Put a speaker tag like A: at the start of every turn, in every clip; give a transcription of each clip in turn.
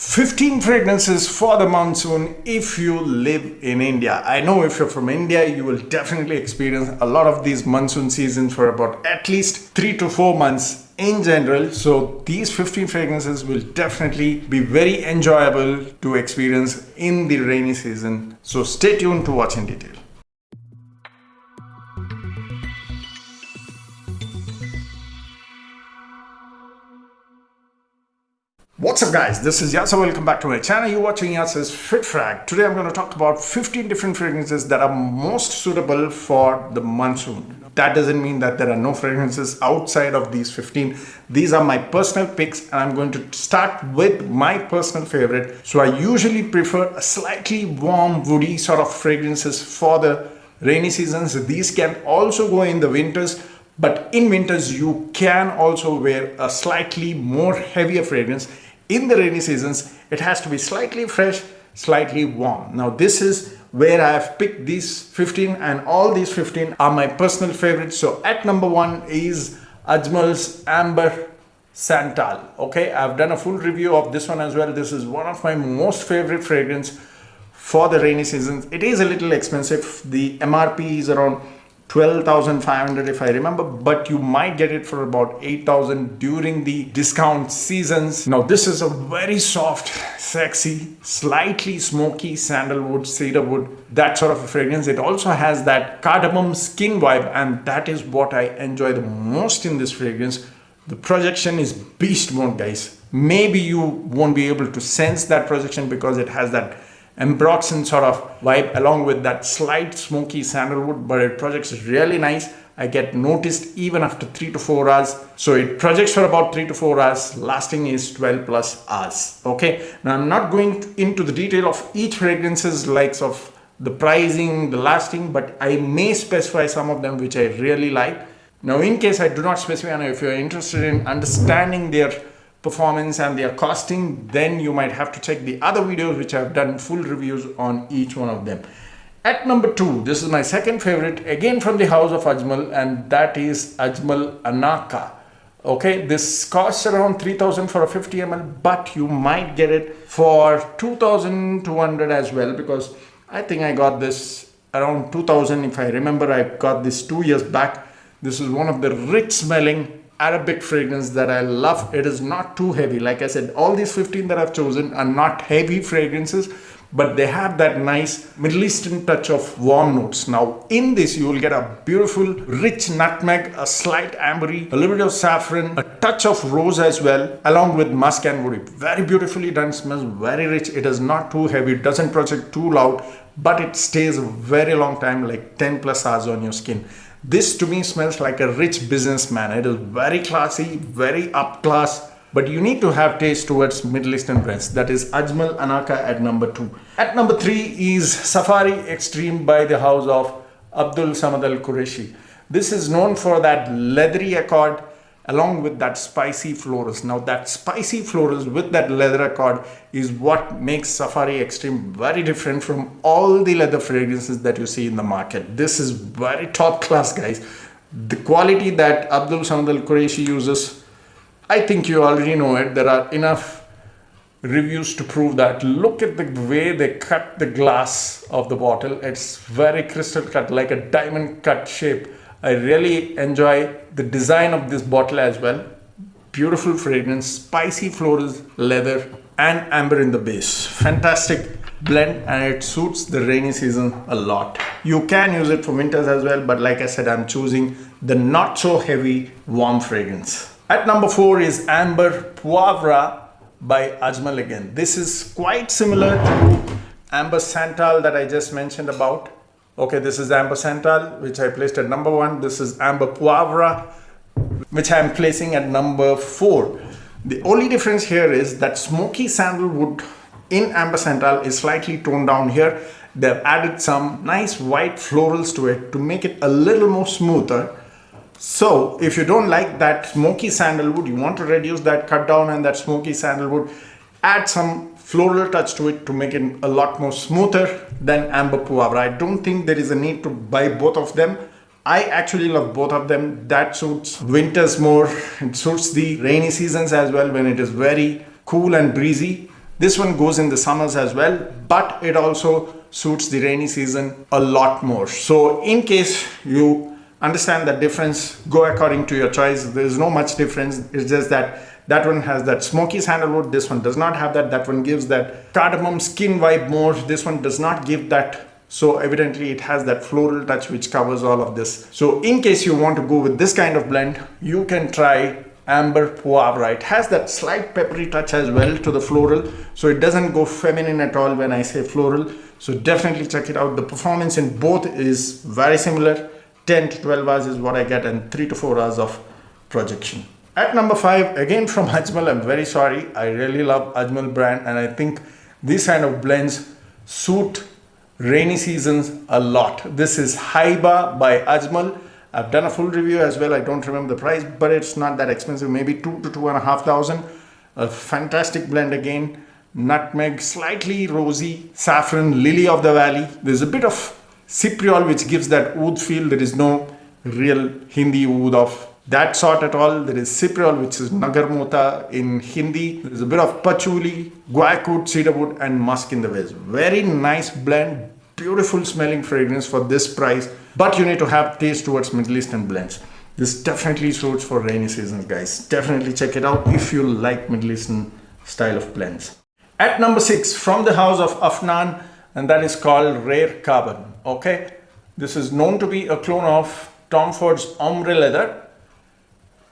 A: 15 fragrances for the monsoon if you live in India. I know if you're from India, you will definitely experience a lot of these monsoon seasons for about at least 3 to 4 months in general. So these 15 fragrances will definitely be very enjoyable to experience in the rainy season. So stay tuned to watch in detail. What's up guys, this is Yasser. Welcome back to my channel. You're watching Yasser's Fit Frag. Today I'm going to talk about 15 different fragrances that are most suitable for the monsoon. That doesn't mean that there are no fragrances outside of these 15. These are my personal picks and I'm going to start with my personal favorite. So I usually prefer a slightly warm, woody sort of fragrances for the rainy seasons. These can also go in the winters. But in winters, you can also wear a slightly more heavier fragrance. In the rainy seasons, it has to be slightly fresh, slightly warm. Now, this is where I have picked these 15 and all these 15 are my personal favorites. So at number 1 is Ajmal's Amber Santal. Okay, I've done a full review of this one as well. This is one of my most favorite fragrance for the rainy seasons. It is a little expensive. The MRP is around 12,500 if I remember, but you might get it for about 8,000 during the discount seasons. Now this is a very soft, sexy, slightly smoky sandalwood, cedarwood, that sort of a fragrance. It also has that cardamom skin vibe, and that is what I enjoy the most in this fragrance. The projection is beast mode, guys. Maybe you won't be able to sense that projection because it has that ambroxan sort of vibe along with that slight smoky sandalwood, but it projects really nice. I get noticed even after 3 to 4 hours. So it projects for about 3 to 4 hours. Lasting is 12 plus hours. Okay, now I'm not going into the detail of each fragrance's likes of the pricing, the lasting, but I may specify some of them which I really like. Now in case I do not specify, and if you're interested in understanding their performance and their costing, then you might have to check the other videos which I've done full reviews on each one of them. At number 2, this is my second favorite, again from the house of Ajmal, and that is Ajmal Anaqah. Okay, this costs around 3,000 for a 50 ml, but you might get it for 2,200 as well, because I think I got this around 2,000 if I remember. I got this 2 years back. This is one of the rich smelling Arabic fragrance that I love. It is not too heavy. Like I said, all these 15 that I've chosen are not heavy fragrances, but they have that nice Middle Eastern touch of warm notes. Now in this you will get a beautiful rich nutmeg, a slight ambery, a little bit of saffron, a touch of rose as well, along with musk and woody. Very beautifully done, smells very rich. It is not too heavy, it doesn't project too loud, but it stays a very long time, like 10 plus hours on your skin. This to me smells like a rich businessman. It is very classy, very up class, but you need to have taste towards Middle Eastern brands. That is Ajmal Anaqah at number 2. At number 3 is Safari Extreme by the house of Abdul Samad Al Qureshi. This is known for that leathery accord along with that spicy florals. Now that spicy florals with that leather accord is what makes Safari Extreme very different from all the leather fragrances that you see in the market. This is very top class, guys. The quality that Abdul Samad Al Qureshi uses, I think you already know it. There are enough reviews to prove that. Look at the way they cut the glass of the bottle. It's very crystal cut, like a diamond cut shape. I really enjoy the design of this bottle as well. Beautiful fragrance, spicy florals, leather and amber in the base. Fantastic blend, and it suits the rainy season a lot. You can use it for winters as well, but like I said, I'm choosing the not so heavy warm fragrance. At number 4 is Amber Poivre by Ajmal again. This is quite similar to Amber Santal that I just mentioned about. Okay, this is Amber Santal, which I placed at number 1. This is Amber Poivre, which I am placing at number 4. The only difference here is that smoky sandalwood in Amber Santal is slightly toned down here. They've added some nice white florals to it to make it a little more smoother. So if you don't like that smoky sandalwood, you want to reduce that, cut down on that smoky sandalwood, add some floral touch to it to make it a lot more smoother than Amber Poivre. I don't think there is a need to buy both of them. I actually love both of them. That suits winters more. It suits the rainy seasons as well when it is very cool and breezy. This one goes in the summers as well, but it also suits the rainy season a lot more. So in case you understand the difference, go according to your choice. There is no much difference. It's just that that one has that smoky sandalwood. This one does not have that. That one gives that cardamom skin vibe more. This one does not give that. So evidently it has that floral touch which covers all of this. So in case you want to go with this kind of blend, you can try Amber Poivre. It has that slight peppery touch as well to the floral. So it doesn't go feminine at all when I say floral. So definitely check it out. The performance in both is very similar. 10 to 12 hours is what I get, and 3 to 4 hours of projection. At number 5, again from Ajmal, I'm very sorry. I really love Ajmal brand, and I think these kind of blends suit rainy seasons a lot. This is Hayba by Ajmal. I've done a full review as well. I don't remember the price, but it's not that expensive. Maybe 2 to 2,500. A fantastic blend again. Nutmeg, slightly rosy, saffron, lily of the valley. There's a bit of cypriol which gives that oud feel. There is no real Hindi oud of that sort at all. There is cypriol, which is nagar mota in Hindi. There's a bit of patchouli, guaiac, cedarwood, and musk in the vase. Very nice blend, beautiful smelling fragrance for this price. But you need to have taste towards Middle Eastern blends. This definitely suits for rainy seasons, guys. Definitely check it out if you like Middle Eastern style of blends. At number 6, from the house of Afnan, and that is called Rare Carbon. Okay, this is known to be a clone of Tom Ford's Ombre Leather.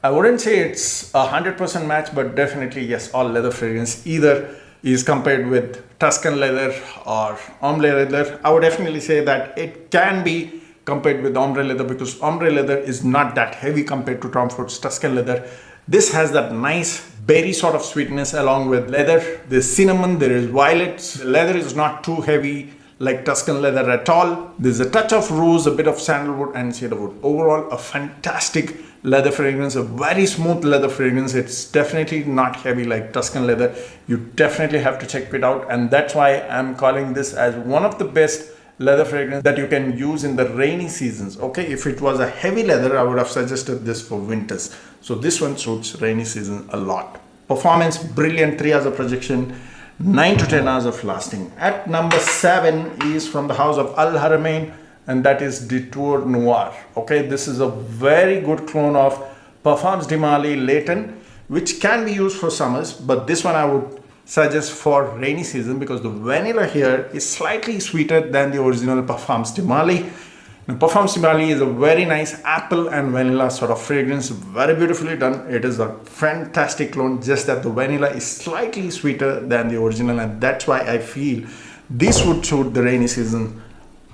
A: I wouldn't say it's 100% match, but definitely yes, all leather fragrance either is compared with Tuscan leather or Ombre Leather. I would definitely say that it can be compared with Ombre Leather, because Ombre Leather is not that heavy compared to Tom Ford's Tuscan leather. This has that nice berry sort of sweetness along with leather. There's cinnamon, there is violets. The leather is not too heavy like Tuscan leather at all. There's a touch of rose, a bit of sandalwood and cedarwood. Overall, a fantastic leather fragrance, a very smooth leather fragrance. It's definitely not heavy like Tuscan leather. You definitely have to check it out, and that's why I'm calling this as one of the best leather fragrance that you can use in the rainy seasons. Okay, if it was a heavy leather, I would have suggested this for winters. So this one suits rainy season a lot. Performance brilliant, 3 hours of projection, 9 to 10 hours of lasting. At number 7 is from the house of Al Haramain, and that is Detour Noir. Okay, this is a very good clone of Parfums de Mali Layton, which can be used for summers, but this one I would suggest for rainy season because the vanilla here is slightly sweeter than the original Parfums de Mali. Now, Parfums de Mali is a very nice apple and vanilla sort of fragrance, very beautifully done. It is a fantastic clone, just that the vanilla is slightly sweeter than the original, and that's why I feel this would suit the rainy season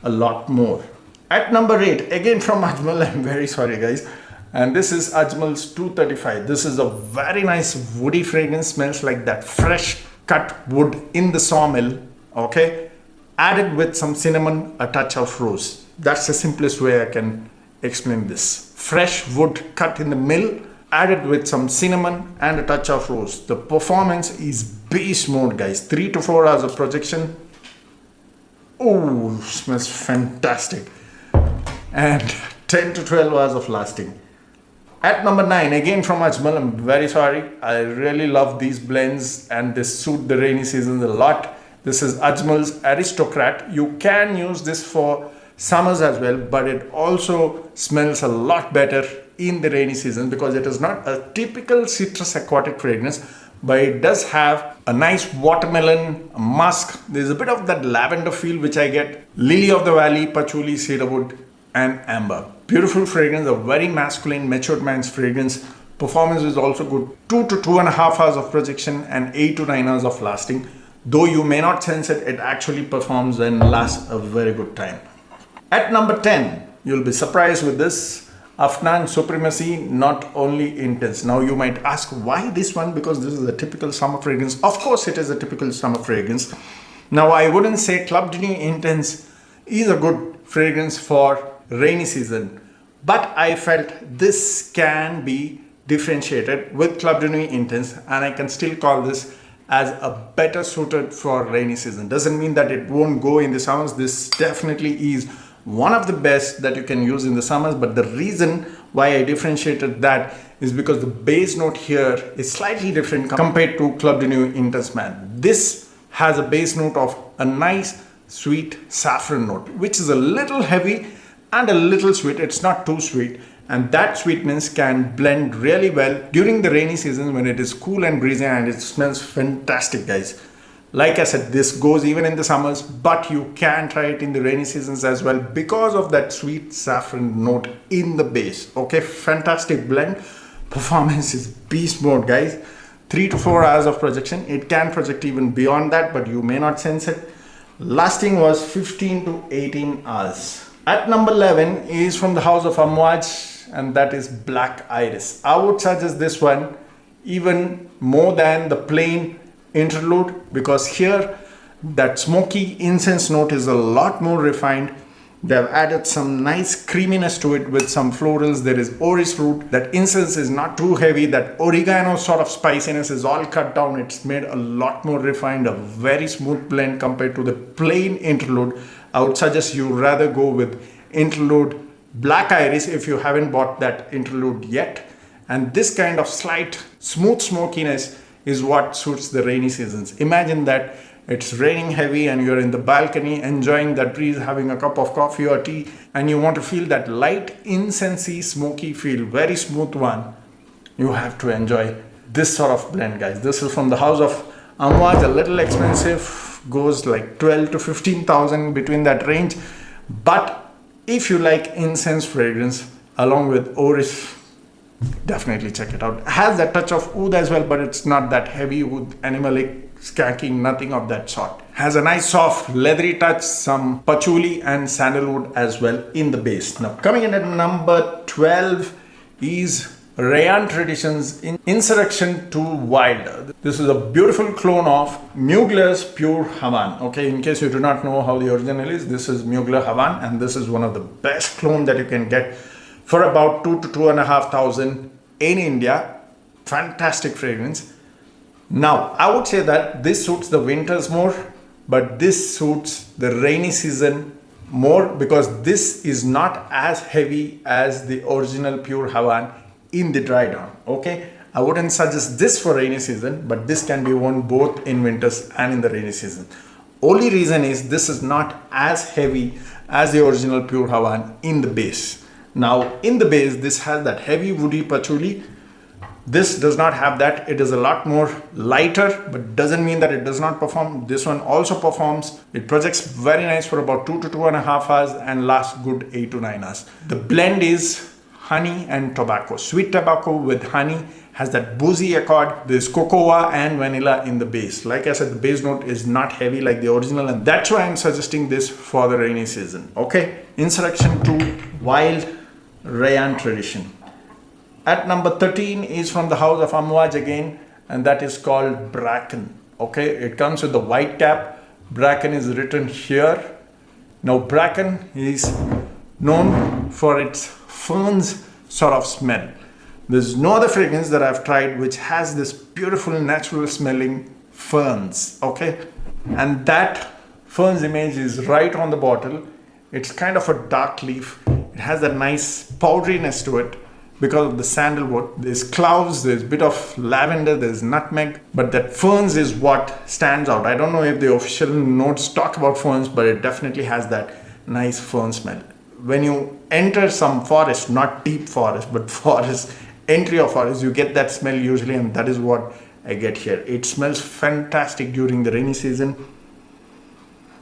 A: a lot more. At number 8, again from Ajmal, I'm very sorry guys, and this is Ajmal's 235. This is a very nice woody fragrance, smells like that fresh cut wood in the sawmill, okay, added with some cinnamon, a touch of rose. That's the simplest way I can explain this. Fresh wood cut in the mill, added with some cinnamon and a touch of rose. The performance is beast mode, guys. 3 to 4 hours of projection. Oh, smells fantastic. And 10 to 12 hours of lasting. At number 9, again from Ajmal, I'm very sorry. I really love these blends and they suit the rainy seasons a lot. This is Ajmal's Aristocrat. You can use this for summers as well, but it also smells a lot better in the rainy season because it is not a typical citrus aquatic fragrance, but it does have a nice watermelon, musk. There's a bit of that lavender feel which I get. Lily of the valley, patchouli, cedarwood and amber. Beautiful fragrance, a very masculine, matured man's fragrance. Performance is also good. 2 to 2.5 hours of projection and 8 to 9 hours of lasting. Though you may not sense it, it actually performs and lasts a very good time. At number 10, you'll be surprised with this. Afnan Supremacy Not Only Intense. Now you might ask why this one, because this is a typical summer fragrance. Of course it is a typical summer fragrance. Now I wouldn't say Club de Nuit Intense is a good fragrance for rainy season, but I felt this can be differentiated with Club de Nuit Intense, and I can still call this as a better suited for rainy season. Doesn't mean that it won't go in the summers. This definitely is one of the best that you can use in the summers, but the reason why I differentiated that is because the bass note here is slightly different compared to Club de Nuit Intense Man. This has a bass note of a nice sweet saffron note, which is a little heavy and a little sweet. It's not too sweet, and that sweetness can blend really well during the rainy season when it is cool and breezy, and it smells fantastic, guys. Like I said, this goes even in the summers, but you can try it in the rainy seasons as well because of that sweet saffron note in the bass. Okay, fantastic blend. Performance is beast mode, guys. 3 to 4 hours of projection. It can project even beyond that, but you may not sense it. Lasting was 15 to 18 hours. At number 11 is from the house of Amouge, and that is Black Iris. I would suggest this one even more than the plain interlude, because here that smoky incense note is a lot more refined. They've added some nice creaminess to it with some florals. There is orris root. That incense is not too heavy. That oregano sort of spiciness is all cut down. It's made a lot more refined, a very smooth blend compared to the plain interlude. I would suggest you rather go with interlude Black Iris if you haven't bought that interlude yet. And this kind of slight smooth smokiness is what suits the rainy seasons. Imagine that it's raining heavy and you're in the balcony enjoying that breeze, having a cup of coffee or tea, and you want to feel that light incensey smoky feel, very smooth one. You have to enjoy this sort of blend, guys. This is from the house of Amouge, a little expensive, goes like 12 to 15,000, between that range. But if you like incense fragrance along with orris, definitely check it out. It has that touch of oud as well, but it's not that heavy oud, animalic, skanking, nothing of that sort. Has a nice soft leathery touch, some patchouli and sandalwood as well in the base. Now coming in at number 12 is Reyane Traditions in Inserruction 2 Wild. This is a beautiful clone of Mugler's Pure Havan. Okay, in case you do not know how the original is, this is Mugler Havan, and this is one of the best clone that you can get for about 2 to 2,500 in India. Fantastic fragrance. Now, I would say that this suits the winters more, but this suits the rainy season more because this is not as heavy as the original Pure Havan in the dry down. Okay, I wouldn't suggest this for rainy season, but this can be worn both in winters and in the rainy season. Only reason is this is not as heavy as the original Pure Havan in the base. Now, in the base, this has that heavy woody patchouli. This does not have that. It is a lot more lighter, but doesn't mean that it does not perform. This one also performs. It projects very nice for about 2 to 2.5 hours and lasts good 8 to 9 hours. The blend is honey and tobacco. Sweet tobacco with honey, has that boozy accord. There's cocoa and vanilla in the base. Like I said, the base note is not heavy like the original, and that's why I'm suggesting this for the rainy season. Okay, Insurrection 2 Wild Reyane Tradition. At number 13 is from the house of Amouge again, and that is called Bracken. Okay, it comes with the white cap. Bracken is written here. Now, Bracken is known for its ferns sort of smell. There's no other fragrance that I've tried which has this beautiful natural smelling ferns. Okay, and that ferns image is right on the bottle. It's kind of a dark leaf. It has that nice powderiness to it because of the sandalwood. There's cloves, there's a bit of lavender, there's nutmeg, but that ferns is what stands out. I don't know if the official notes talk about ferns, but it definitely has that nice fern smell. When you enter some forest, not deep forest, but forest, entry of forest, you get that smell usually, and that is what I get here. It smells fantastic during the rainy season.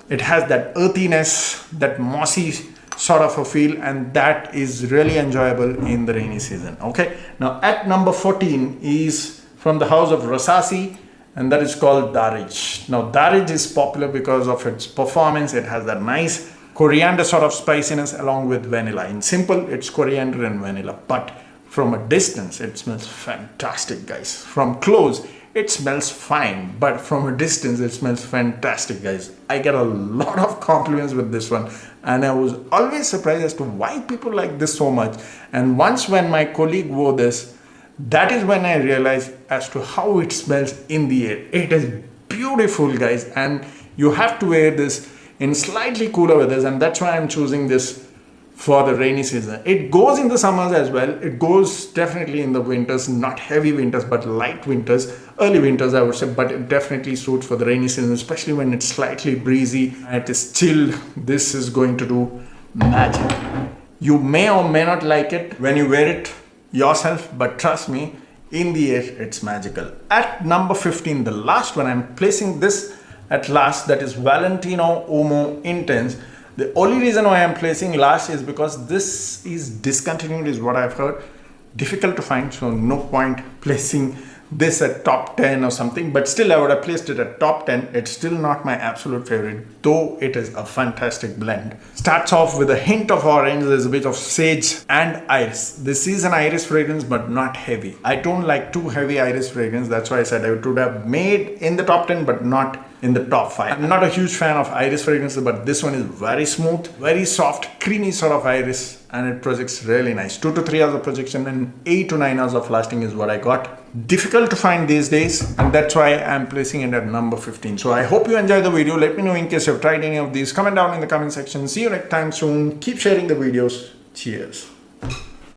A: It has that earthiness, that mossy sort of a feel, and that is really enjoyable in the rainy season. Okay, now at number 14 is from the house of Rasasi, and that is called Daarej. Now Daarej is popular because of its performance. It has that nice coriander sort of spiciness along with vanilla. In simple, it's coriander and vanilla, but from a distance it smells fantastic, guys. From close it smells fine, but from a distance it smells fantastic, guys. I get a lot of compliments with this one, and I was always surprised as to why people like this so much. And once when my colleague wore this, that is when I realized as to how it smells in the air. It is beautiful, guys, and you have to wear this in slightly cooler weathers, and that's why I'm choosing this for the rainy season. It goes in the summers as well. It goes definitely in the winters, not heavy winters, but light winters, early winters I would say, but it definitely suits for the rainy season, especially when it's slightly breezy and it is chilled. This is going to do magic. You may or may not like it when you wear it yourself, but trust me, in the air, it's magical. At number 15, the last one, I'm placing this at last, that is Valentino Uomo Intense. The only reason why I'm placing last is because this is discontinued, is what I've heard. Difficult to find, so no point placing this at top 10 or something, but still I would have placed it at top 10. It's still not my absolute favorite, though it is a fantastic blend. Starts off with a hint of orange, there's a bit of sage and iris. This is an iris fragrance, but not heavy. I don't like too heavy iris fragrance. That's why I said I would have made in the top 10, but not in the top 5. I'm not a huge fan of iris fragrances, but this one is very smooth, very soft, creamy sort of iris, and it projects really nice. 2 to 3 hours of projection and 8 to 9 hours of lasting is what I got. Difficult to find these days, and that's why I'm placing it at number 15. So I hope you enjoyed the video. Let me know in case you've tried any of these. Comment down in the comment section. See you next time soon. Keep sharing the videos. Cheers.